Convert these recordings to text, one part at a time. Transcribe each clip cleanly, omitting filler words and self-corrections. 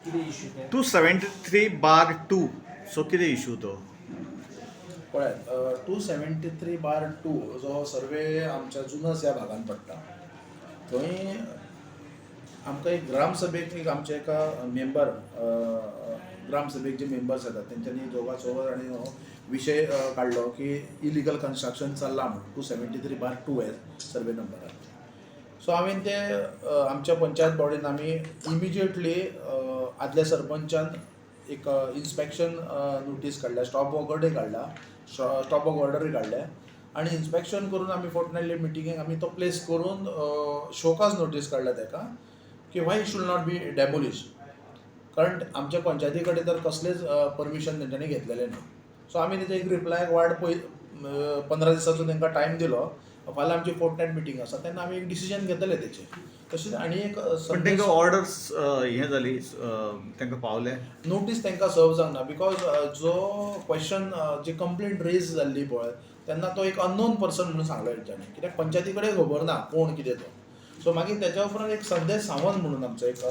कितें इश्यू ते 273/2 सो कितें इश्यू तो पळयात 273/2 जो सर्वे आमच्या जुनस ह्या भागात पडटा थंय आमकां एक ग्रामसभेक एक आमचे एका मेंबर ग्रामसभेक जे मेंबर्स येतात तेंच्यांनी दोगांचो आनी हो विशय काडलो की इलिगल कन्स्ट्रक्शन चल्लां म्हणून 273/2 सर्वे नंबरान सो हांवें ते आमच्या पंचायत बॉडीन आमी इमिजिएटली आदल्या सरपंचान एक इन्स्पेक्शन नोटीस काडल्या स्टॉप वर्क ऑर्डर काडला स्टॉप वर्क ऑर्डरी काडल्या आनी इन्स्पेक्शन करून आमी फोर्टनायटली मिटिंगेक आमी तो प्लेस करून शोकाज नोटीस काडल्या ताका की Y should not be demolish कारण आमच्या पंचायती कडेन तर कसलेच परमिशन तेंच्यांनी घेतलेलें ना सो आमी तेजे एक रिप्लायक वाट 15 दिसांचो तांकां टायम दिलो फाल्यां आमची फोर्टनायट मिटींग आसा तेन्ना आमी एक डिसिजन घेतले तेचे तशेंच आनी एक पण तांकां ऑर्डर्स हें जाली तांकां पावले नोटीस तांकां सर्व जावना बिकॉज जो क्वेश्चन जी कंप्लेंट रेज जाल्ली पळय तेन्ना तो एक अननोन पर्सन म्हणून सांगलो तेंच्यांनी कित्याक पंचायती कडेन खबर ना कोण कितें तो सो मागीर तेच्या उपरांत एक संदेश सावंत म्हणून आमचो एक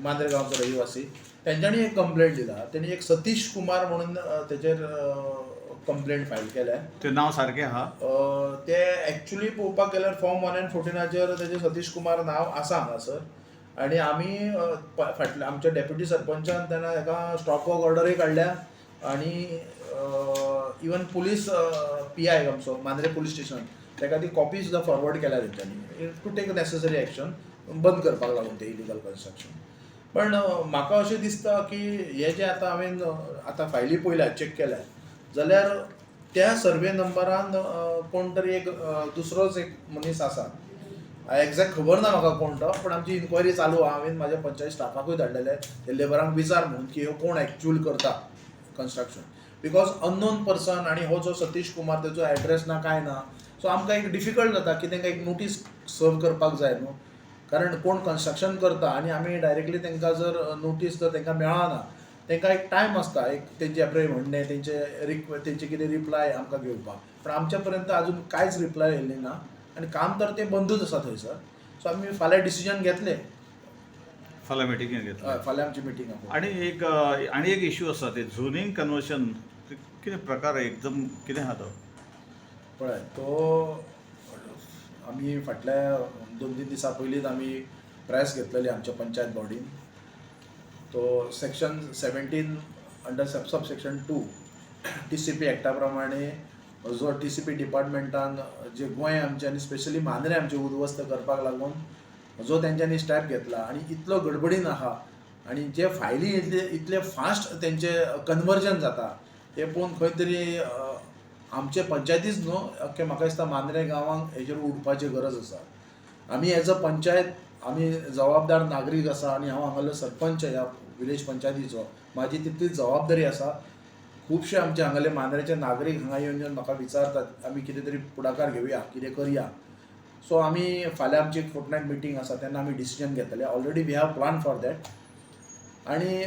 मांद्रे गांवचो रहिवासी तेंच्यांनी एक कंप्लेंट दिला तेणी एक सतीश कुमार म्हणून तेचेर कंप्लेंट फायल केल्या ते नांव सारकें आहा ते एक्चुली पळोवपाक गेल्यार फॉर्म 114 तेजें सतीश कुमार नांव आसा हांगासर आनी आमी फाटल्या आमच्या डेप्युटी सरपंचान तेन्ना हेका स्टॉप वर्क ऑर्डरय काडल्या आनी इवन पुलीस PI आमचो मांद्रे पुलीस स्टेशन ताका ती कॉपी सुद्दां फॉरवर्ड केल्या तेंच्यांनी टू टेक नेसेसरी एक्शन बंद करपाक लागून ते इलिगल कन्स्ट्रक्शन पण म्हाका अशें दिसता की हे जे आतां हांवें आतां फायली पळयल्या चॅक केल्या जाल्यार त्या सर्वे नंबरान कोण तरी एक दुसरोच एक मनीस आसा एक्झॅक्ट खबर ना म्हाका कोण तो पण आमची इन्क्वायरी चालू आहा हांवें म्हाज्या पंचायत स्टाफाकूय धाडलेले ते लेबरांक विचार म्हणून की हो कोण एक्चुअल करता कन्स्ट्रक्शन बिकॉज अननोन पर्सन आनी हो जो सतीश कुमार तेजो एड्रेस ना काय ना सो आमकां एक डिफिकल्ट जाता की तांकां एक नोटीस सर्व करपाक जाय न्हू कारण कोण कन्स्ट्रक्शन करता आनी आमी डायरेक्टली तांकां जर नोटीस जर तांकां मेळना तांकां एक टायम आसता एक तेंचे आपले म्हणणें तेंचे कितें रिप्लाय आमकां घेवपाक पण आमच्या पर्यंत आजून कांयच रिप्लाय येयल्ली ना आनी काम तर तें बंदूच आसा थंयसर सो आमी फाल्यां डिसिजन घेतलें फाल्यां मिटिंगेन घेतले फाल्यां आमची मिटींग आहा आनी एक इश्यू आसा ते झोनींग कन्वर्शन कितें प्रकार एकदम कितें आहा तो पळय तो आमी फाटल्या 2-3 दिसां पयलींच आमी प्रेस घेतलेली आमच्या पंचायत बॉडीन तो section 17 under sub section 2 TCP एक्टा प्रमाणे जो TCP डिपार्टमेंटान जे गोंय आमचे आनी स्पेशली मांद्रे आमचे उद्ध्वस्त करपाक लागून जो तेंच्यांनी स्टेप घेतला आनी इतलो गडबडीन आहा आनी जे फायली इतले फास्ट तेंचे कन्वर्जन जाता हे पळोवन खंय तरी आमचे पंचायतीच न्हू अख्खे म्हाका दिसता मांद्रे गांवांक हेजेर उठपाची गरज आसा आमी एज अ पंचायत आमी जबाबदार नागरीक आसा आनी हांव हांगालो सरपंच ह्या विलेज पंचायतीचो म्हाजी तितलीच जबाबदारी आसा खुबशे आमचे हांगाले मांद्रेचे नागरीक हांगा येवन म्हाका विचारतात आमी कितें तरी पुढाकार घेवया कितें करया सो आमी फाल्यां आमची एक फोर्टनायट मिटींग आसा तेन्ना आमी डिसिजन घेतले already we have plan for that आनी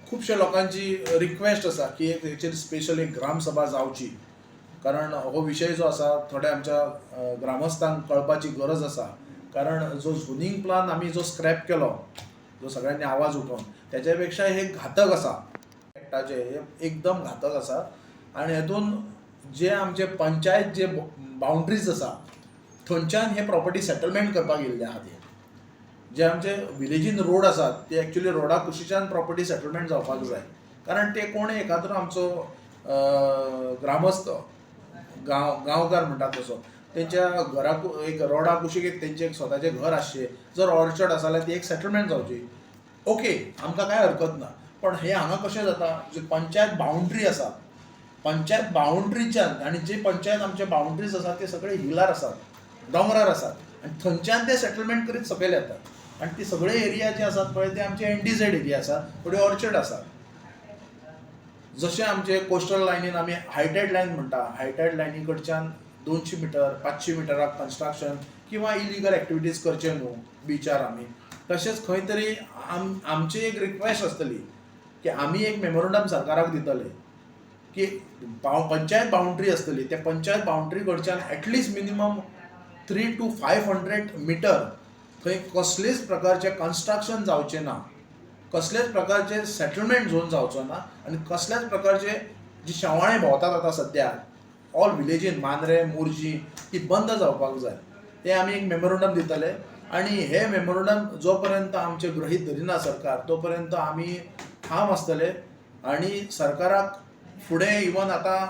खुबशे लोकांची रिक्वेस्ट आसा की एक हेचेर स्पेशल एक ग्रामसभा जावची कारण हो विशय जो आसा थोड्या आमच्या ग्रामस्थांक कळपाची गरज आसा कारण जो झोनींग प्लान आमी जो स्क्रॅप केलो जो सगळ्यांनी आवाज उठोवन त्याच्या पेक्षा हे घातक आसा एक्टाचे हे एकदम घातक आसा आनी हेतून जे आमचे पंचायत जे बाउंड्रीज आसा थंयच्यान हे प्रॉपर्टी सेटलमेंट करपाक येयल्ले आहा ते जे आमचे विलेजीन रोड आसात ते एक्चुअली रोडा कुशीच्यान प्रॉपर्टी सेटलमेंट जावपाक जाय कारण ते कोण एखादो आमचो ग्रामस्थ गांवकार म्हणटात तसो तेंच्या घराक एक रोडा कुशीक एक तेंचे एक स्वताचें घर आसचें जर ऑर्चर्ड आसा जाल्यार ती एक सेटलमेंट जावची ओके आमकां कांय हरकत ना पण हे हांगा कशें जाता जी पंचायत बाउंड्री आसा पंचायत बाउंड्रीच्यान आनी जे पंचायत आमचे बाउंड्रीज आसात ते सगळे हिलार आसात दोंगरार आसात आनी थंयच्यान ते सेटलमेंट करीत सकयल येतात आनी ती सगळे एरिया जे आसात पळय ते आमचे NDZ एरिया आसात थोडे ऑर्चर्ड आसात जशें आमचे कोस्टल लायनीन आमी हायटायड लायन म्हणटा हायटायड लायनी कडच्यान 200 मिटर 500 मिटराक कन्स्ट्रक्शन किंवा इलिगल एक्टिविटीज करचे न्हू बिचार आमी तशेंच खंय तरी आमची एक रिक्वेस्ट आसतली की आमी एक मेमोरंडम सरकाराक दितले की पंचायत बाउंड्री आसतली त्या पंचायत बाउंड्री कडच्यान एटलिस्ट मिनिमम 300 to 500 मिटर थंय कसलेच प्रकारचे कन्स्ट्रक्शन जावचें ना कसलेच प्रकारचे सेटलमेंट झोन जावचो ना आणि कसल्याच प्रकारचे जी शेवाळें भोंवतात आतां सद्या ऑल विलेजीन मांद्रे मोर्जी ती बंद जावपाक जाय ते आमी एक मेमोरंडम दितले आणि हे मेमोरंडम जो पर्यंत आमचे गृहीत धरिना सरकार तो पर्यंत आमी ठाम आसतले आणि सरकाराक फुडें इवन आतां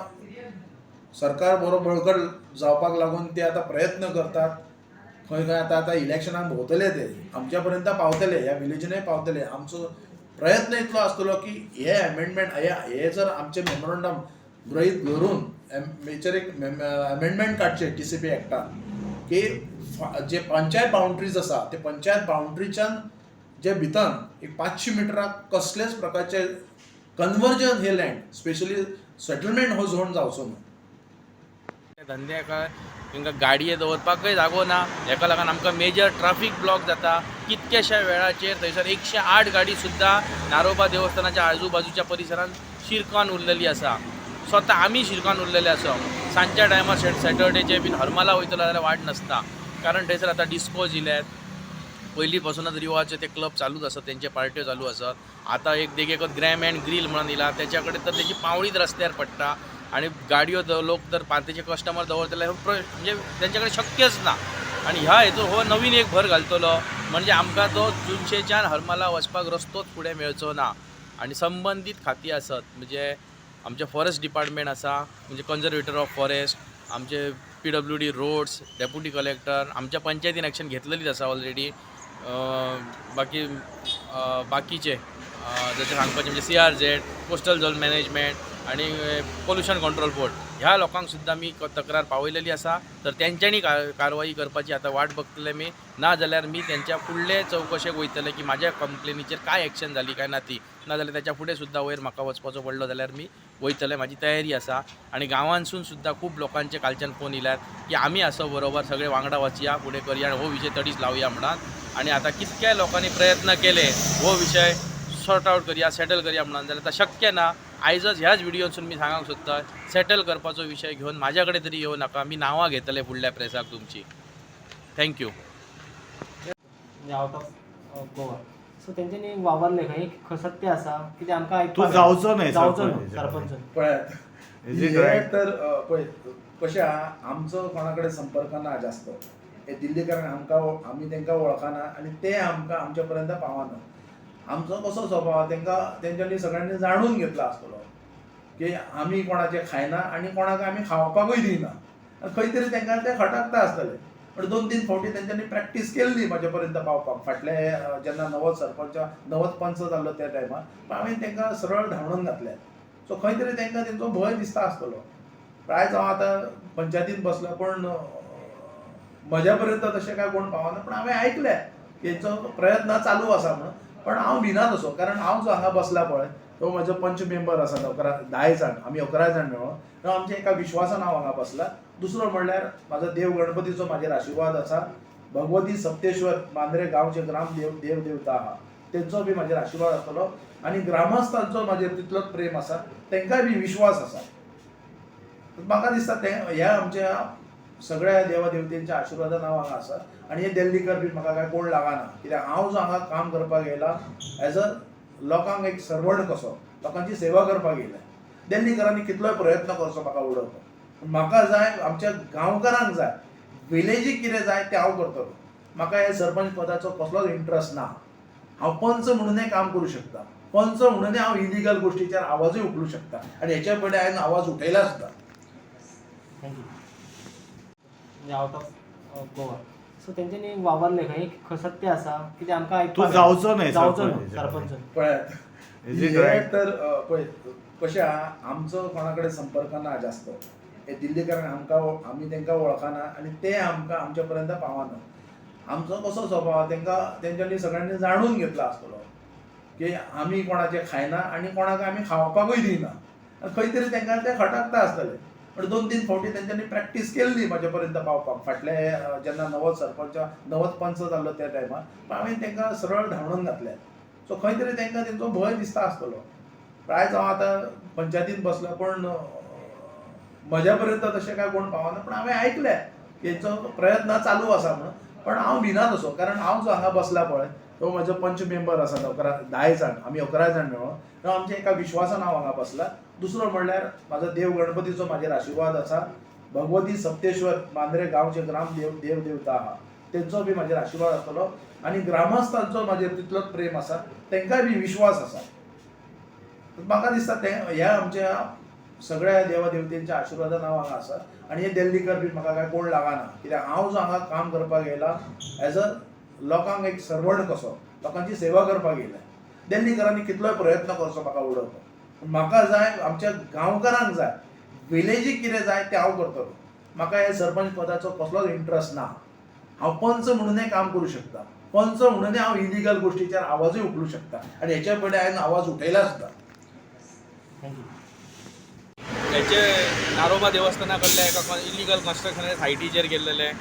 सरकार बरो बळकट जावपाक लागून ते आतां प्रयत्न करतात खंय खंय आतां इलेक्शनाक भोंवतले ते आमच्या पर्यंत पावतले ह्या विलेजीनय पावतले आमचो प्रयत्न इतलो आसतलो की हे अमेंडमेंट हे जर आमचे मेमोरंडम गृहीत धरून हेचेर एक अमेंडमेंट काडचे TCP एक्टान की जे पंचायत बाउंड्रीज आसा ते पंचायत बाउंड्रीच्यान जे भितर एक 500 मिटराक कसलेच प्रकारचे कन्वर्जन हे लँड स्पेशली सेटलमेंट हो झोन जावचो न्हू धंद्याक तांकां गाडये दवरपाकय जागो ना हेका लागून आमकां मेजर ट्राफीक ब्लॉक जाता कितक्याशा वेळाचेर थंयसर 108 गाडी सुद्दां नारोबा देवस्थानाच्या आजूबाजूच्या परिसरांत शिरकावन उरलेली आसा स्वता आमी शिरकावन उरलेले आसा सांजच्या टायमार सॅटर्डेचे बीन हरमला वयतलो जाल्यार वाट नासता कारण थंयसर आतां डिस्कोज इल्यात पयलीं पासूनच रिवाचे ते क्लब चालूच आसात तेंचे पार्ट्यो चालू आसात आतां एक देखीक ग्रॅम अँड ग्रील म्हणून दिला त्याच्या कडेन तर तेची पावणीच रस्त्यार पडटा आणि गाडयो लोक जर तेचे कस्टमर दवरतले म्हणजे तेंचे कडेन शक्यच ना आणि ह्या हेतून हो नवीन एक भर घालतलो म्हणजे आमकां तो जुनशेच्यान हरमला वचपाक रस्तोच फुडें मेळचो ना आणि संबंधीत खाती आसत म्हणजे आमचे फॉरेस्ट डिपार्टमेंट आसा म्हणजे कन्झर्वेटर ऑफ फॉरेस्ट आमचे PWD रोड्स डेप्युटी कलेक्टर आमच्या पंचायतीन एक्शन घेतलेलीच आसा ऑलरेडी बाकीचे जशें सांगपाचें म्हणजे CRZ कोस्टल झोन मॅनेजमेंट आणि पोल्युशन कंट्रोल बोर्ड ह्या लोकांक सुद्दां मी तक्रार पावयलेली आसा तर तेंच्यांनी कारवाई करपाची आतां वाट बघतले मी ना जाल्यार मी त्यांच्या फुडले चौकशेक वयतले की म्हाज्या कंप्लेनीचेर काय एक्शन जाली काय ना ती ना जाल्यार त्याच्या फुडें सुद्दां वयर म्हाका वचपाचो पडलो जाल्यार मी वयतले म्हाजी तयारी आसा आणि गांवांसून सुद्दां खूब लोकांचे कालच्यान फोन येयल्यात की आमी आसो बरोबर सगळे वांगडा वचया फुडें करया हो विशय तडीच लावया म्हणून आणि आता कितक्या लोकांनी प्रयत्न केले हो विशय सॉर्ट आउट करया सेटल करया म्हणून जाल्यार आतां शक्य ना आयजच ह्याच व्हिडिओसून मी सांगूंक सोदता सेटल करपाचो विशय घेवन म्हाज्या कडेन तरी येवं नाका मी नांवां घेतले फुडल्या प्रेसाक तुमची thank you out of Goa so तेंच्यांनी वावरले खंय सत्य आसा कितें आमकां तूं जावचो न्हय सरपंच पळयात हे तर पळय कशें आहा आमचो कोणा कडेन संपर्क ना जास्त हे दिल्लीकरांक आमी तांकां वळखना आनी ते आमकां आमच्या पर्यंत पावना आमचो कसो स्वभाव तेंच्यांनी सगळ्यांनी जाणून घेतला आसतलो की आमी कोणाचे खायना आनी कोणाक आमी खावपाकूय दिना खंय तरी तांकां ते खटकता आसतले पण 2-3 फावटी तेंच्यांनी प्रॅक्टीस केल्ली म्हाजे पर्यंत पावपाक फाटले जेन्ना नवद पंच जाल्लो त्या टायमार पण हांवें तांकां सरळ धांवडून घातले सो खंय तरी तांकां तेंचो भंय दिसता आसतलो प्रायज हांव आतां पंचायतीन बसलो पण म्हज्या पर्यंत तशें काय कोण पावना पण हांवें आयकलें तेंचो प्रयत्न चालू आसा म्हणून पण हांव भिना तसो कारण हांव जो हांगा बसला पळय तो म्हजो पंच मेंबर आसा 10 जाण आमी 11 जाण मेळोन तो आमच्या एका विश्वासान हांव हांगा बसला दुसरो म्हणल्यार म्हाजो देव गणपतीचो म्हाजेर आशिर्वाद आसा भगवती सप्तेश्वर मांद्रे गांवचे ग्रामदेव देवता आहा तेंचो बी म्हाजेर आशिर्वाद आसतलो आनी ग्रामस्थांचो म्हाजेर तितलोच प्रेम आसा तांकांय बी विश्वास आसा म्हाका दिसता ह्या आमच्या सगळ्या देवादेवतेंच्या आशिर्वादान हांव हांगा आसा आनी हे दिल्लीकर बी म्हाका काय कोण लागना कित्याक हांव जो हांगा काम करपाक येयला एज अ लोकांक एक सर्वंट कसो लोकांची सेवा करपाक येयला दिल्लीकरांनी कितलोय प्रयत्न करचो म्हाका उडोवपाक म्हाका जाय आमच्या गांवकारांक जाय विलेजीक कितें जाय तें हांव करतलो म्हाका हे सरपंच पदाचो कसलोच इंट्रस्ट ना हांव पंच म्हणूनय काम करूं शकता पंच म्हणूनय हांव इलिगल गोश्टीचेर आवाजूय उखलूं शकता आनी हेच्या फुडें हांवें आवाज उठयला सुद्दां thank you out of Goa so तेंच्यांनी वावरले खंय सत्य आसा कितें आमकां तूं जावचो न्हय सरपंच पळयात हे तर पळय कशें आहा आमचो कोणा कडेन संपर्क ना जास्त हे दिल्लीकरांक आमी तांकां वळखना आनी ते आमकां आमच्या पर्यंत पावना आमचो कसो स्वभाव तेंच्यांनी सगळ्यांनी जाणून घेतला आसतलो की आमी कोणाचे खायना आनी कोणाक आमी खावपाकूय दिना खंय तरी तांकां ते खटकता आसतले पण 2-3 फावटी तेंच्यांनी प्रॅक्टीस केल्ली म्हाजे पर्यंत पावपाक फाटले जेन्ना नवद पंच जाल्लो त्या टायमार पण हांवें तांकां सरळ धांवडून घातले सो खंय तरी तांकां तेंचो भंय दिसता आसतलो प्रायज हांव आतां पंचायतीन बसलो पण म्हज्या पर्यंत तशें काय कोण पावना पण हांवें आयकलें तेंचो प्रयत्न चालू आसा म्हणून पण हांव भिना तसो कारण हांव जो हांगा बसला पळय तो म्हजो पंच मेंबर आसा 10 जाण, आमी 11 जाण मेळोन तो आमच्या एका विश्वासान हांव हांगा बसला. दुसरो म्हणल्यार म्हाजो देव गणपतीचो म्हाजेर आशिर्वाद आसा. भगवती सप्तेश्वर मांद्रे गांवचे ग्रामदेव देवता आहा तेंचो बी म्हाजेर आशिर्वाद आसतलो आनी ग्रामस्थांचो म्हाजेर तितलोच प्रेम आसा, तेंकाय बी विश्वास आसा. म्हाका दिसता ते ह्या आमच्या सगळ्या देवा देवतेंच्या आशिर्वादान हांव हांगा आसा आनी हे दिल्लीकर बी म्हाका काय कोण लागना, कित्याक हांव जो हांगा काम करपाक येयला एज अ लोकांक एक सर्वंट कसो लोकांची सेवा करपाक येयला. दिल्लीकरांनी कितलोय प्रयत्न करचो म्हाका उडोवपाक, पूण म्हाका जाय आमच्या गांवकारांक जाय, विलेजीक कितें जाय तें हांव करतलो. म्हाका हे सरपंच पदाचो कसलोच इंट्रस्ट ना. हांव पंच म्हणूनय काम करूं शकता, पंच म्हणूनय हांव इलिगल गोश्टीचेर आवाजूय उखलूं शकता आनी हेच्या पयलीं हांवें आवाज उठयला सुद्दां. थँक्यू. हेचे नारोबा देवस्थाना कडल्या एका इलिगल कन्स्ट्रक्शन सायटीचेर गेल्लेले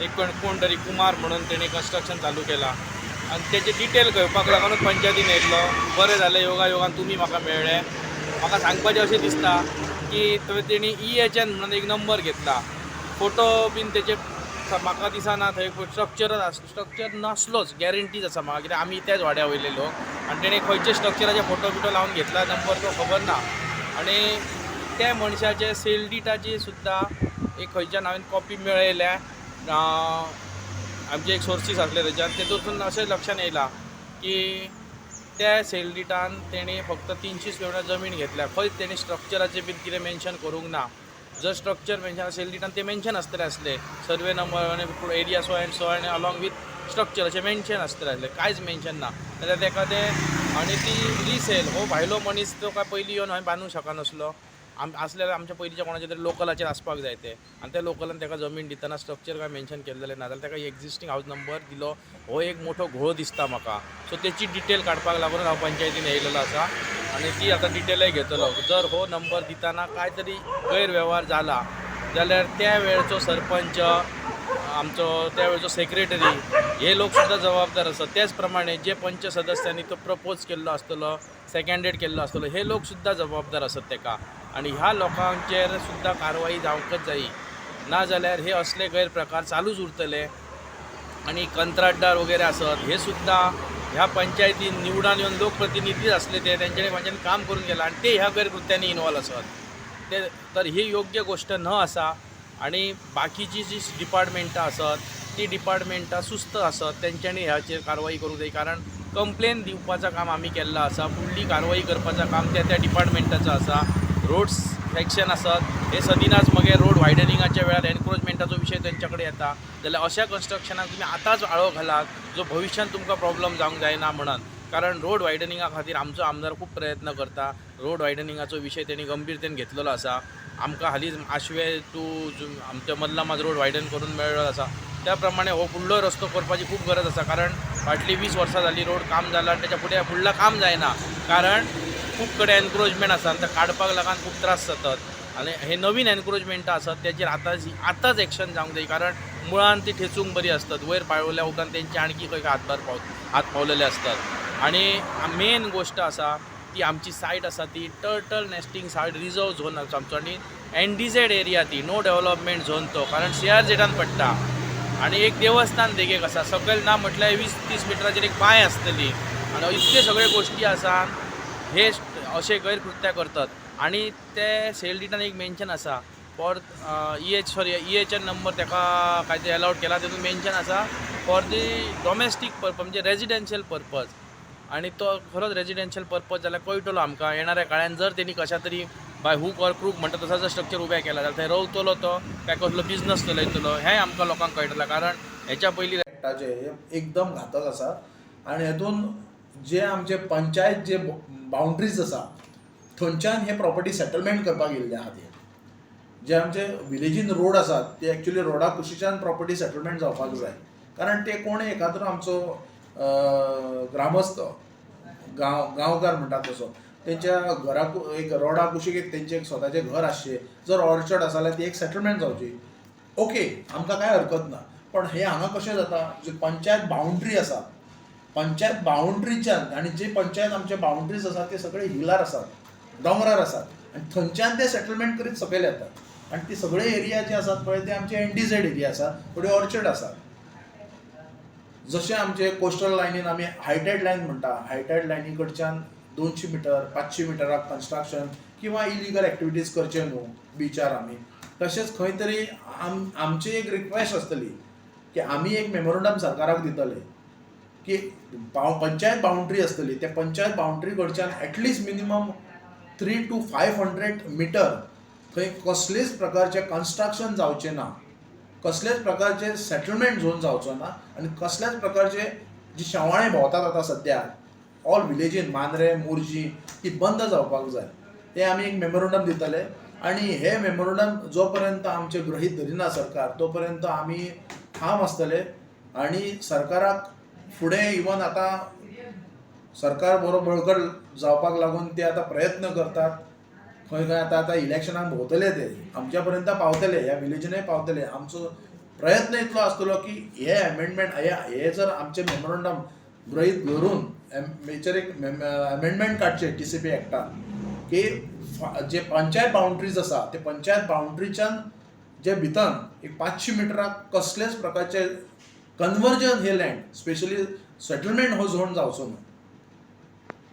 एक कोण तरी कुमार म्हणून तेणी कन्स्ट्रक्शन चालू केला आनी तेचे डिटेल घेवपाक लागूनच पंचायतीन येयल्लो. बरें जालें योगायोगान तुमी म्हाका मेळ्ळे. म्हाका सांगपाचें अशें दिसता की तेणी EHN म्हणून एक नंबर घेतला. फोटो बीन तेचे म्हाका दिसना थंय स्ट्रक्चर नासलोच, गॅरंटीज आसा म्हाका, कित्याक आमी त्याच वाड्या वयले लोक आनी तेणे खंयचे स्ट्रक्चराचे फोटो बिटो लावन घेतला नंबर तो खबर ना. आनी त्या मनशाचे सेल डिटाची सुद्दां एक खंयच्यान हांवें कॉपी मेळयल्या. आमचे एक सोर्सीस आसले थंयच्यान तेतूंतून अशें लक्षान येयला की त्या सेल डिटान तेणी फक्त 300 स्क्वेअर जमीन घेतल्या. खंयच तेणी स्ट्रक्चराचें बीन कितें मेन्शन करूंक ना. जर स्ट्रक्चर मेन्शन सेल डिटान ते मेन्शन आसतले असले सर्वे नंबर आनी area so and along with structure अशें मेन्शन आसतले असले. कांयच मेन्शन ना. जाल्यार तेका ते आनी ती रिसेल हो भायलो मनीस तो काय पयलीं येवन हांवें बांदूंक शकनासलो. असल्यार आमच्या पयलींच्या कोणाच्या तरी लोकलाचेर आसपाक जाय ते आनी त्या लोकलान तेका जमीन दितना स्ट्रक्चर काय मेन्शन केल्लेलें ना, जाल्यार तेका एक्झिस्टींग हाऊस नंबर दिलो. हो एक मोठो घोळ दिसता म्हाका. सो तेची डिटेल काडपाक लागून हांव पंचायतीन येयलेलो आसा आनी ती आतां डिटेलय घेतलो. जर हो नंबर दितना काय तरी गैरवेव्हार जाला जाल्यार त्या वेळचो सरपंच आमचो त्या वेळचो सेक्रेटरी हे लोक सुद्दां जबाबदार आसात. त्याच प्रमाणे जे पंच सदस्यांनी तो प्रपोज केल्लो आसतलो, सेकंडेड केल्लो आसतलो, हे लोक सुद्दां जबाबदार आसात तेका. आनी ह्या लोकांचेर सुद्दां कारवाई जावंकच जायी, नाजाल्यार हे असले गैरप्रकार चालूच उरतले. आनी कंत्राटदार वगैरे आसत हे सुद्दां ह्या पंचायतीन निवडान येवन लोकप्रतिनिधी असले ते तेंच्यांनी काम करून गेला आनी ते ह्या गैरकृत्यांनी इन्वॉल्व आसत ते. तर ही योग्य गोष्ट न आसा. आनी बाकीची जी डिपार्टमेंटां आसत ती डिपार्टमेंटां सुस्त आसत, तेंच्यांनी ह्याचेर कारवाई करूंक जाय. कारण कंप्लेन दिवपाचें काम आमी केल्लें आसा, फुडली कारवाई करपाचें काम त्या डिपार्टमेंटाचो आसा. रोड्स सेक्शन आसत हे सदिनाच मागीर रोड वायडनिंगाच्या वेळार एनक्रोचमेंटाचो विशय तेंच्या कडेन येता, जाल्यार अशा कन्स्ट्रक्शनाक तुमी आतांच आळो घालात जो भविश्यान तुमकां प्रॉब्लम जावंक जायना म्हणून. कारण रोड वायडनिंगा खातीर आमचो आमदार खूब प्रयत्न करता. रोड वायडनिंगाचो विशय तेणी गंभीरतेन घेतलेलो आसा. आमकां हालींच आशवे टू आमच्या मदला माज रोड वायडन करून मेळ्ळो आसा. त्या प्रमाणे हो फुडलो रस्तो करपाची खूब गरज आसा. कारण फाटलीं 20 वर्सां जालीं रोड काम जाला आनी तेच्या फुडें फुडला काम जायना. कारण खूब कडेन एनक्रोचमेंट आसा आनी ते काडपाक लागून खूब त्रास जातात. आनी हे नवीन एनक्रोचमेंटां आसात तेचेर आतांच एक्शन जावंक जाय. कारण मुळान ती ठेचूंक बरी आसतात. वयर पावल्या उपरांत तेंचे आणखी खंय हात पावलेले असतात. आणि मेन गोष्ट आसा ती आमची सायट आसा ती टर्टल नेस्टिंग सायट रिजर्व झोन आसा आमचो. आनी NDZ एरिया ती नो डेव्हलपमेंट झोन तो, कारण CRZान पडटा. आनी एक देवस्थान देगेक आसा सकयल ना म्हटल्यार 20-30 मिटराचेर एक बांय आसतली. आनी इतले सगळे गोश्टी आसात हे अशे गैरकृत्य करतात. आनी ते सेल डिटान एक मेन्शन आसा फॉर EHN नंबर तेका काय ते अलाउड केला, तेतून मेन्शन आसा फॉर दी डॉमेस्टीक पर्पज म्हणजे रेजिडेन्शियल पर्पज. आनी तो खरोच रेजिडेन्शियल पर्पज जाल्यार कळटलो आमकां येणाऱ्या काळान. जर तेणी कशा तरी बाय हूक ऑर क्रूक म्हणटा तसा जर स्ट्रक्चर उबें केला जाल्यार थंय रावतलो तो काय कसलो बिझनस चलयतलो हें आमकां लोकांक कळटलें. कारण हेच्या पयलीं एकदम घातक आसा. आनी हेतून जे आमचे पंचायत जे बाउंड्रीज आसा थंयच्यान हे प्रॉपर्टी सेटलमेंट करपाक येयल्ले आहा ते. जे आमचे विलेजीन रोड आसात ते एक्चुअली रोडा कुशीच्यान प्रॉपर्टी सेटलमेंट जावपाक जाय. कारण ते कोण एखादो आमचो ग्रामस्थ गांवकार म्हणटात तसो तेंच्या घराक एक रोडा कुशीक एक तेंचें एक स्वताचें घर आसचें. जर ऑर्चर्ड आसा जाल्यार ती एक सेटलमेंट जावची. ओके, आमकां कांय हरकत ना. पण हे हांगा कशें जाता, जी पंचायत बाउंड्री आसा पंचायत बाउंड्रीच्यान आनी जे पंचायत आमचे बाउंड्रीज आसात ते सगळे हिलार आसात, दोंगरार आसात आनी थंयच्यान ते सेटलमेंट करीत सकयल येतात. आनी ती सगळे एरिया जे आसात पळय ते आमचे NDZ एरिया आसा, थोडे ऑर्चर्ड आसात. जशें आमचे कोस्टल लायनीन आमी हायटायड लायन म्हणटा, हायटायड लायनी कडच्यान 200 मिटर 500 मिटराक कन्स्ट्रक्शन किंवा इलिगल एक्टिविटीज करचे न्हू बिचार आमी. तशेंच खंय तरी आमची एक रिक्वेस्ट आसतली की आमी एक मेमोरंडम सरकाराक दितले की पंचायत बाउंड्री आसतली, त्या पंचायत बाउंड्री कडच्यान एटलिस्ट मिनिमम 300 to 500 मिटर थंय कसलेच प्रकारचे कन्स्ट्रक्शन जावचें ना, कसलेच प्रकारचे सेटलमेंट झोन जावचो ना आनी कसल्याच प्रकारचे जी शेवाळें भोंवतात आतां सद्याक ऑल विलेजीन मांद्रे मोर्जी ती बंद जावपाक जाय. ते आमी एक मेमोरंडम दितले आनी हे मेमोरंडम जो पर्यंत आमचे गृहीत धरिना सरकार तो पर्यंत आमी ठाम आसतले आनी सरकाराक फुडें इवन आतां सरकार बरो बळकट जावपाक लागून ते आतां प्रयत्न करतात. खंय खंय आतां इलेक्शनाक भोंवतले ते आमच्या पर्यंत पावतले, ह्या विलेजीनय पावतले. आमचो प्रयत्न इतलो आसतलो की हे अमेंडमेंट हे जर आमचे मेमोरंडम गृहीत धरून हेचेर एक अमेंडमेंट काडचे TCP एक्टान की जे पंचायत बाउंड्रीज आसा ते पंचायत बाउंड्रीच्यान जे भितर एक 500 मिटराक कसलेच प्रकारचे कन्वर्जन हे लँड स्पेशली सेटलमेंट हो झोन जावचो न्हू.